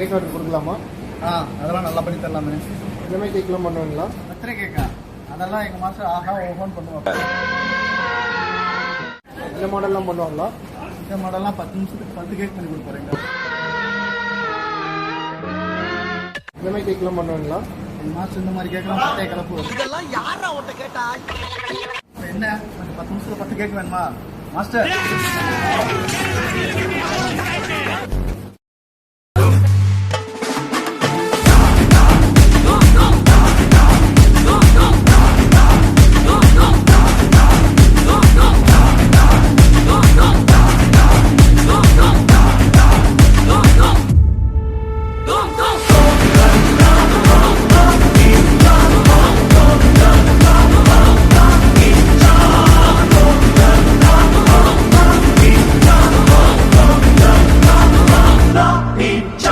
Cake order கொடுக்கலாமா? அதெல்லாம் நல்லா பண்ணி தரலாமே. இந்த மாதிரி கேக்லாம் பண்ணுவீங்களா? பர்த்டே கேக்கா? அதெல்லாம் எங்கள் மாஸ்டர் ஆஹா ஓஹோன்னு பண்ணுவாங்க. இந்த மாடல்லாம் பண்ணுவாங்களா? இந்த மாடல்லாம் 10 நிமிஷத்துக்கு 10 கேக் பண்ணி கொடுப்பாருங்க. இந்த மாதிரி கேக்லாம் பண்ணுவீங்களா? எங்கள் மாஸ்டர் இந்த மாதிரி கேட்கலாம் பட்டே கிளப்பு. இதெல்லாம் யாரா உன்ட்ட கேட்டா? என்ன 10 நிமிஷத்துல 10 கேக் வேணுமா மாஸ்டர்?